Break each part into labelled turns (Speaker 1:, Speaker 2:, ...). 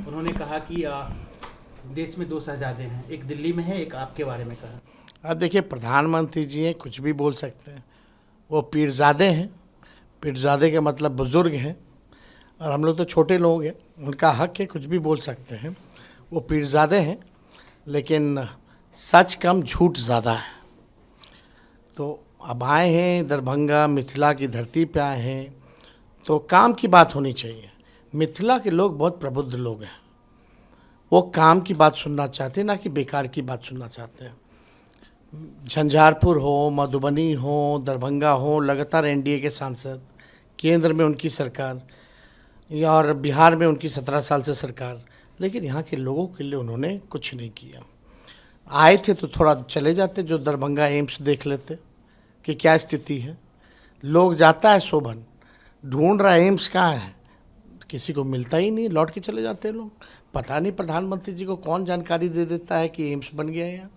Speaker 1: उन्होंने कहा कि देश में दो शहजादे हैं, एक दिल्ली में है, एक आपके बारे में कहा।
Speaker 2: अब देखिए, प्रधानमंत्री जी हैं, कुछ भी बोल सकते हैं। वो पीरजादे हैं, पीरजादे का मतलब बुजुर्ग हैं, और हम लोग तो छोटे लोग हैं, उनका हक है, कुछ भी बोल सकते हैं। वो पीरजादे हैं, लेकिन सच कम झूठ ज़्यादा है। तो अब आए हैं दरभंगा मिथिला की धरती पे आए हैं, तो काम की बात होनी चाहिए। मिथिला के लोग बहुत प्रबुद्ध लोग हैं, वो काम की बात सुनना चाहते हैं, ना कि बेकार की बात सुनना चाहते हैं। झंझारपुर हो, मधुबनी हो, दरभंगा हो, लगातार एनडीए के सांसद, केंद्र में उनकी सरकार, या और बिहार में उनकी 17 साल से सरकार, लेकिन यहाँ के लोगों के लिए उन्होंने कुछ नहीं किया। आए थे तो थोड़ा चले जाते, जो दरभंगा एम्स देख लेते कि क्या स्थिति है। लोग जाता है शोभन, ढूंढ रहा है एम्स कहाँ है, किसी को मिलता ही नहीं, लौट के चले जाते हैं लोग। पता नहीं प्रधानमंत्री जी को कौन जानकारी दे देता है कि एम्स बन गया है यहाँ।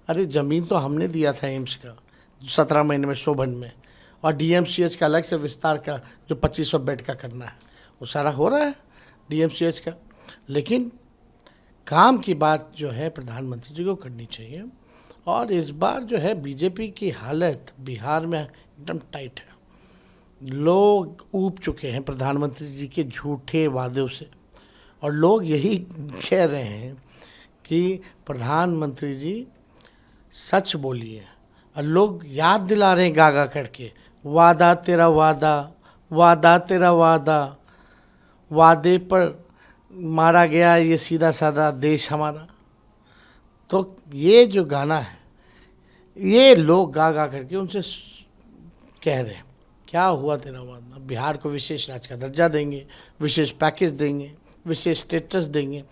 Speaker 2: अरे ज़मीन तो हमने दिया था एम्स का 17 महीने में शोभन में, और डीएमसीएच का अलग से विस्तार का जो 2500 बेड का करना है, वो सारा हो रहा है डीएमसीएच का। लेकिन काम की बात जो है प्रधानमंत्री जी को करनी चाहिए। और इस बार जो है बीजेपी की हालत बिहार में एकदम टाइट है। लोग ऊब चुके हैं प्रधानमंत्री जी के झूठे वादों से, और लोग यही कह रहे हैं कि प्रधानमंत्री जी सच बोलिए। और लोग याद दिला रहे हैं गा गा करके, वादा तेरा वादा, वादा तेरा वादा, वादे पर मारा गया ये सीधा साधा देश हमारा। तो ये जो गाना है, ये लोग गा गा करके उनसे कह रहे हैं क्या हुआ तेरा वादा। बिहार को विशेष राज्य का दर्जा देंगे, विशेष पैकेज देंगे, विशेष स्टेटस देंगे,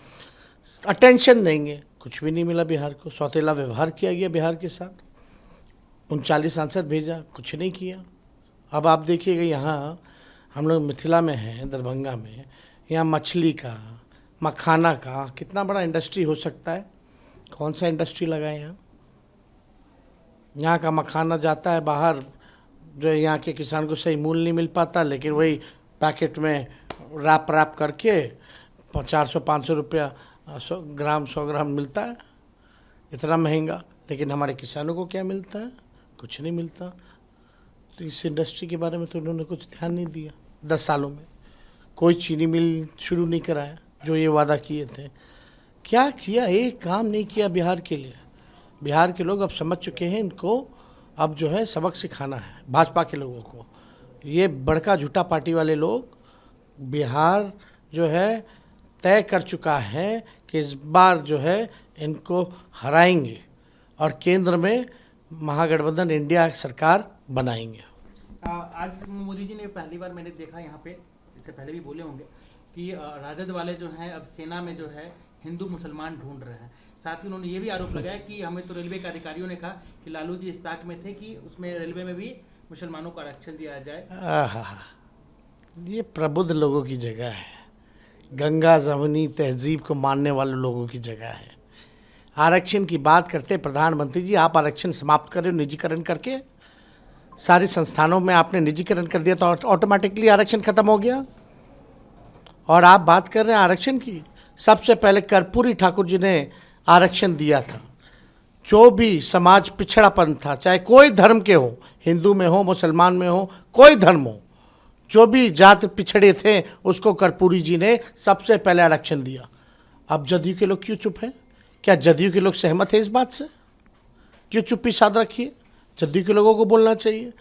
Speaker 2: अटेंशन देंगे। कुछ भी नहीं मिला बिहार को, सौतेला व्यवहार किया गया बिहार के साथ। 39 सांसद भेजा, कुछ नहीं किया। अब आप देखिएगा, यहाँ हम लोग मिथिला में हैं, दरभंगा में, यहाँ मछली का, मखाना का कितना बड़ा इंडस्ट्री हो सकता है। कौन सा इंडस्ट्री लगा है यहाँ? यहाँ का मखाना जाता है बाहर, जो यहाँ के किसान को सही मूल्य नहीं मिल पाता, लेकिन वही पैकेट में रैप करके 400-500 रुपया 100 ग्राम मिलता है, इतना महंगा। लेकिन हमारे किसानों को क्या मिलता है? कुछ नहीं मिलता। तो इस इंडस्ट्री के बारे में तो उन्होंने कुछ ध्यान नहीं दिया। 10 सालों में कोई चीनी मिल शुरू नहीं कराया, जो ये वादा किए थे। क्या किया? एक काम नहीं किया बिहार के लिए। बिहार के लोग अब समझ चुके हैं, इनको अब जो है सबक सिखाना है भाजपा के लोगों को। ये बड़का झूठा पार्टी वाले लोग, बिहार जो है तय कर चुका है कि इस बार जो है इनको हराएंगे और केंद्र में महागठबंधन इंडिया सरकार बनाएंगे।
Speaker 1: आज मोदी जी ने पहली बार मैंने देखा यहाँ पे, इससे पहले भी बोले होंगे कि राजद वाले जो हैं अब सेना में जो है हिंदू मुसलमान ढूंढ रहे हैं। साथ ही उन्होंने ये भी आरोप लगाया कि हमें तो रेलवे के अधिकारियों ने कहा कि लालू जी इस ताक में थे कि उसमें रेलवे में भी मुसलमानों को आरक्षण दिया जाए।
Speaker 2: ये प्रबुद्ध लोगों की जगह है, गंगा जमुनी तहजीब को मानने वाले लोगों की जगह है। आरक्षण की बात करते प्रधानमंत्री जी, आप आरक्षण समाप्त करें निजीकरण करके। सारे संस्थानों में आपने निजीकरण कर दिया तो ऑटोमेटिकली आरक्षण खत्म हो गया। और आप बात कर रहे हैं आरक्षण की, सबसे पहले कर्पूरी ठाकुर जी ने आरक्षण दिया था। जो भी समाज पिछड़ापन था, चाहे कोई धर्म के हो, हिंदू में हो, मुसलमान में हो, कोई धर्म हो, जो भी जात पिछड़े थे उसको कर्पूरी जी ने सबसे पहले आरक्षण दिया। अब जदयू के लोग क्यों चुप हैं? क्या जदयू के लोग सहमत हैं इस बात से? क्यों चुप्पी साध रखी है? जदयू के लोगों को बोलना चाहिए।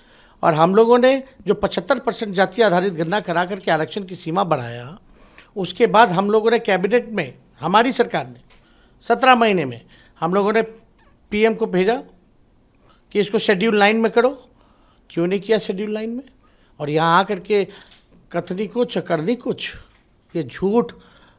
Speaker 2: और हम लोगों ने जो 75% जाति आधारित गणना करा करके आरक्षण की सीमा बढ़ाया, उसके बाद हम लोगों ने कैबिनेट में, हमारी सरकार ने 17 महीने में हम लोगों ने पीएम को भेजा कि इसको शेड्यूल लाइन में करो। क्यों नहीं किया शेड्यूल लाइन में? और यहाँ आकर के कथनी कुछ करनी कुछ, ये झूठ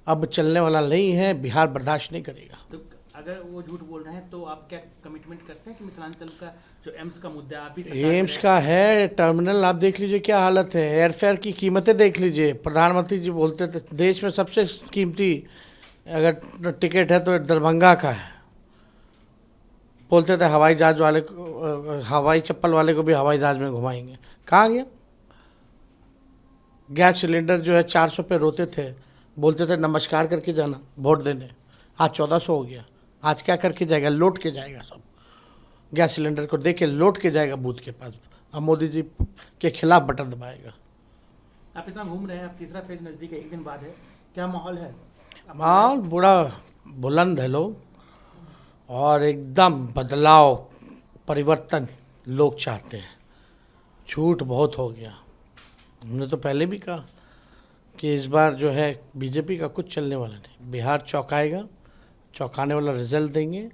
Speaker 2: अब चलने वाला नहीं है, बिहार बर्दाश्त नहीं करेगा।
Speaker 1: तो अगर वो झूठ बोल रहे हैं तो आप क्या कमिटमेंट करते हैं कि मिथिलांचल का जो एम्स का मुद्दा आप भी
Speaker 2: एम्स का है, टर्मिनल आप देख लीजिए क्या हालत है, एयरफेयर की कीमतें देख लीजिए। प्रधानमंत्री जी बोलते थे देश में सबसे कीमती अगर टिकट है तो दरभंगा का है। बोलते थे हवाई जहाज वाले को, हवाई चप्पल वाले को भी हवाई जहाज में घुमाएंगे। कहाँ गया? गैस सिलेंडर जो है 400 पे रोते थे, बोलते थे नमस्कार करके जाना वोट देने, आज 1400 हो गया। आज क्या करके जाएगा? लौट के जाएगा, सब गैस सिलेंडर को दे के लौट के जाएगा बूथ के पास। अब मोदी जी के खिलाफ बटन दबाएगा।
Speaker 1: आप इतना घूम रहे हैं, अब तीसरा फेज नजदीक है, एक दिन बाद है, क्या माहौल है?
Speaker 2: माहौल बड़ा बुलंद है लोग, और एकदम बदलाव परिवर्तन लोग चाहते हैं। झूठ बहुत हो गया। हमने तो पहले भी कहा कि इस बार जो है बीजेपी का कुछ चलने वाला नहीं। बिहार चौंकाएगा, चौंकाने वाला रिजल्ट देंगे,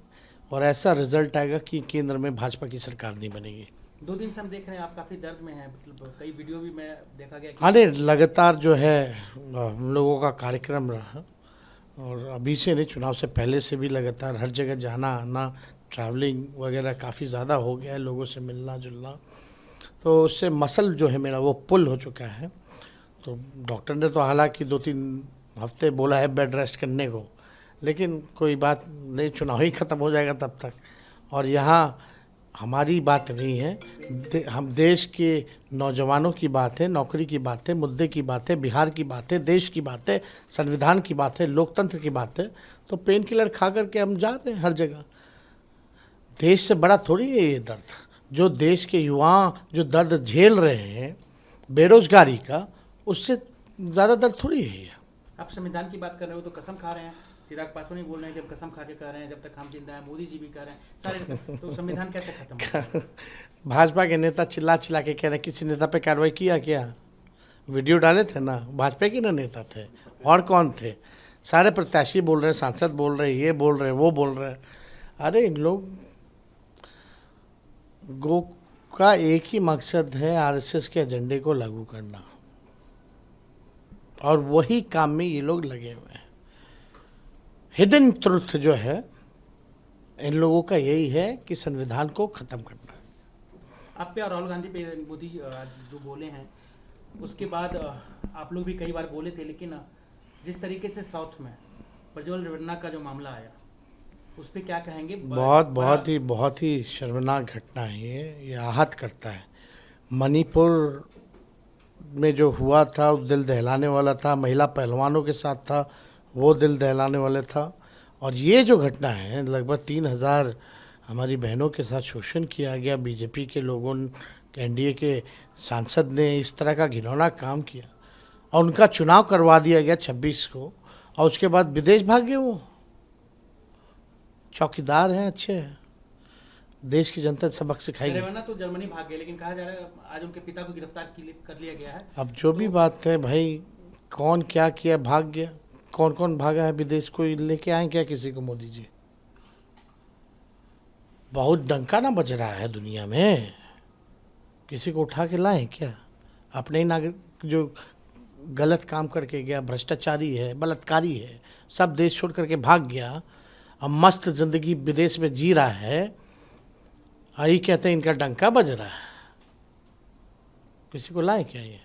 Speaker 2: और ऐसा रिजल्ट आएगा कि केंद्र में भाजपा की सरकार नहीं बनेगी।
Speaker 1: 2 दिन से हम देख रहे हैं आप काफ़ी दर्द में हैं, मतलब कई वीडियो भी मैं देखा गया कि
Speaker 2: हाँ नहीं, लगातार जो है हम लोगों का कार्यक्रम रहा, और अभी से नहीं, चुनाव से पहले से भी लगातार हर जगह जाना आना, ट्रैवलिंग वगैरह काफ़ी ज़्यादा हो गया है, लोगों से मिलना जुलना, तो उससे मसल जो है मेरा वो पुल हो चुका है। तो डॉक्टर ने तो हालांकि 2-3 हफ्ते बोला है बेड रेस्ट करने को, लेकिन कोई बात नहीं, चुनाव ही ख़त्म हो जाएगा तब तक। और यहाँ हमारी बात नहीं है, हम देश के नौजवानों की बात है, नौकरी की बात है, मुद्दे की बात है, बिहार की बात है, देश की बात है, संविधान की बात है, लोकतंत्र की बात है। तो पेन किलर खा करके हम जा रहे हैं हर जगह। देश से बड़ा थोड़ी है ये दर्द, जो देश के युवा जो दर्द झेल रहे हैं बेरोजगारी का, उससे ज़्यादा दर्द थोड़ी है ये।
Speaker 1: आप संविधान की बात कर रहे हो तो कसम खा रहे हैं, चिराग पासवान ही बोल रहे हैं जब कसम खा के कह रहे हैं जब तक हम जिंदा हैं, मोदी जी भी कह रहे हैं सारे, तो संविधान कैसे खत्म होगा?
Speaker 2: भाजपा के नेता चिल्ला चिल्ला के कह रहे हैं, किसी नेता पे कार्रवाई किया क्या? वीडियो डाले थे ना, भाजपा के ना नेता थे, और कौन थे? सारे प्रत्याशी बोल रहे हैं, सांसद बोल रहे हैं, ये बोल रहे हैं, वो बोल रहे हैं। अरे इन लोग गो का एक ही मकसद है, आरएसएस के एजेंडे को लागू करना, और वही काम में ये लोग लगे हुए हैं। हिडन ट्रुथ जो है इन लोगों का यही है कि संविधान को खत्म करना।
Speaker 1: आप पे और राहुल गांधी पे मोदी आज जो बोले हैं उसके बाद आप लोग भी कई बार बोले थे, लेकिन जिस तरीके से साउथ में प्रज्वल रेवन्ना का जो मामला आया उस पर क्या कहेंगे?
Speaker 2: बहुत ही शर्मनाक घटना है ये आहत करता है। मणिपुर में जो हुआ था वो दिल दहलाने वाला था, महिला पहलवानों के साथ था, वो दिल दहलाने वाले था। और ये जो घटना है, लगभग 3000 हमारी बहनों के साथ शोषण किया गया, बीजेपी के लोगों, एनडीए के सांसद ने इस तरह का घिनौना काम किया, और उनका चुनाव करवा दिया गया 26 को, और उसके बाद विदेश भाग गए। वो चौकीदार हैं, अच्छे हैं, देश की जनता सबक सिखाएगी।
Speaker 1: रेवन्ना तो जर्मनी भाग गए, लेकिन कहा जा रहा है आज उनके पिता को गिरफ्तार कर लिया गया है।
Speaker 2: अब जो भी बात है भाई, कौन क्या किया, भाग गया, कौन कौन भागा है विदेश, कोई लेके आए क्या किसी को मोदी जी? बहुत डंका ना बज रहा है दुनिया में, किसी को उठा के लाएं क्या? अपने ही नागरिक जो गलत काम करके गया, भ्रष्टाचारी है, बलात्कारी है, सब देश छोड़ करके भाग गया, अब मस्त जिंदगी विदेश में जी रहा है, आई कहते हैं इनका डंका बज रहा है। किसी को लाएं क्या ये?